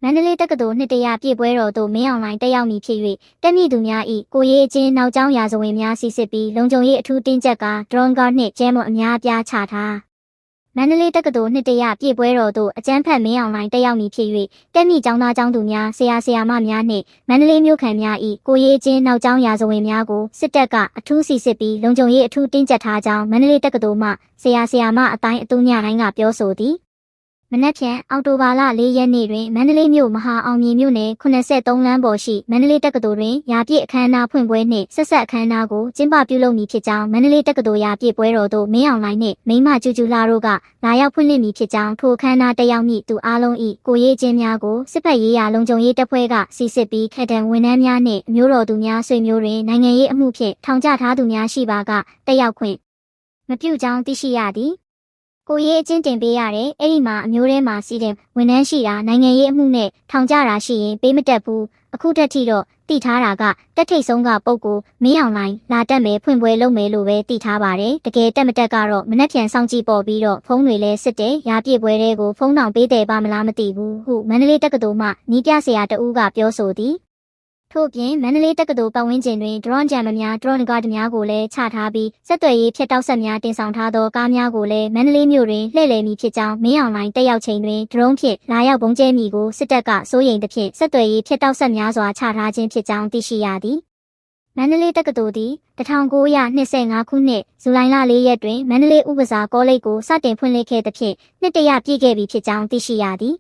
မန္တလေးတက္ကသိုလ်နှစ်တရာပြည့်ပွဲတော်သို့မင်းအောင်လှိုင်တက်ရောက်မည်ဖြစ်၍တက်မြင့်သူများ၏ကိုရေးအချင်းနောက်ကျောင်းရာဇဝင်များစီစစ်ပြီးလုံခြုံရေးအထူးတင်းကျပ်ကာဒရွန်ကားနှင့်ကျဲမွန်အများအပြားချထားမန္တလေးတက္ကသိုလ်နှစ်တရာပြည့်ပွဲတော်သို့အကျန်းဖတ်မင်းအောင်လှိုင်တက်ရောက်မည်ဖြစ်၍တက်မြင့်ကျောင်းသားကျောင်းသူများဆရာဆရာမများနှင့်မန္တလေးမြို့ခံများ၏ကိုရေးအချင်းနောက်ကျောင်းရာဇဝင်များကိုစစ်တပ်ကအထူးစီစစ်ပြီးလုံခြုံရေးအထူးတင်းကျပ်ထားကြောင်းမန္တလေးတက္ကသိုလ်မှဆရာဆရာမအတိုင်းအသူများတိုင်းကပြောဆိုသည်မနက်ဖြန်အောက်တိုဘာလ4ရက်နေ့တွင်မန္တလေးမြို့မဟာအောင်မြေမြို့နယ်83လမ်းပေါ်ရှိမန္တလေးတက္ကသိုလ်တွင်ရာပြည့်အခမ်းအနားဖွင့်ပွဲနှင့်ဆက်ဆက်အခမ်းအနားကိုကျင်းပပြုလုပ်မည်ဖြစ်ကြောင်းမန္တလေးတက္ကသိုလ်ရာပြည့်ပွဲတော်သို့မင်းအောင်လှိုင်နှင့်မိန်းမကျူကျူလာတို့ကလာရောက်ဖွင့်လှစ်မည်ဖြစ်ကြောင်းထိုအခမ်းအနားတက်ရောက်မည့်သူအားလုံး၏ကိုရေးချင်းများကိုစစ်ဖက်ရေးရာလုံခြုံရေးတပ်ဖွဲ့ကစီစစ်ပြီးခက်တံဝန်ထမ်းများနှင့်အမျိုးတော်သူများဆွေမျိုးတွင်နိုင်ငံရေးအမှုဖြင့်ထောင်ချထားသူများရှိပါကတက်ရောက်ခွင့်မပြုကြောင်းသိရှိရသည်ကိုရေးအချင်းတင်ပေးရတယ်အဲ့ဒီမှာအမျိုးထဲမှာစီးတဲ့ဝန်ထမ်းရှိတာနိုင်ငံရေးအမှုနဲ့ထောင်ကြတာရှိရင်ပေးမတက်ဘူးအခုတက်ထိတော့တိထားတာကတက်ထိတ်ဆုံးကပုတ်ကိုမင်းအောင်လှိုင်လာတက်မယ်ဖွင့်ပွဲလုပ်မယ်လို့ပဲတိထားပါတယ်တကယ်တက်မတက်ကတော့မနှက်ဖြန်စောင့်ကြည့်ပေါ်ပြီးတော့ဖုန်းတွေလဲစစ်တယ်ရာပြည့်ပွဲတွေကိုဖုန်းတောင်ပေးတယ်ပါမလားမသိဘူးဟုမန္တလေးတက္ကသိုလ်မှနီးပြဆရာတဦးကပြောဆိုသည်ထို့ပြင်မန္တလေးတက္ကသိုလ်ပတ်ဝန်းကျင်တွင်ဒရွန်ဂျမ်များဒရွန်ကားများကိုလည်းချထားပြီးဆက်သွယ်ရေးဖြတ်တောက်ဆက်များတင်ဆောင်ထားသောကားများကိုလည်းမန္တလေးမြို့တွင်လှည့်လည်မည်ဖြစ်ကြောင်းမင်းအောင်လှိုင်တက်ရောက်ချိန်တွင်ဒရုန်းဖြင့်လာရောက်ပုံကျဲမည်ကိုစစ်တပ်ကစိုးရိမ်သဖြင့်ဆက်သွယ်ရေးဖြတ်တောက်ဆက်များစွာချထားခြင်းဖြစ်ကြောင်းသိရှိရသည်မန္တလေးတက္ကသိုလ်သည်1925ခုနှစ်ဇူလိုင်လ4ရက်တွင်မန္တလေးဥပစာကောလိပ်ကိုစတင်ဖွင့်လှစ်ခဲ့သဖြင့်နှစ်တရာပြည့်ခဲ့ပြီဖြစ်ကြောင်းသိရှိရသည်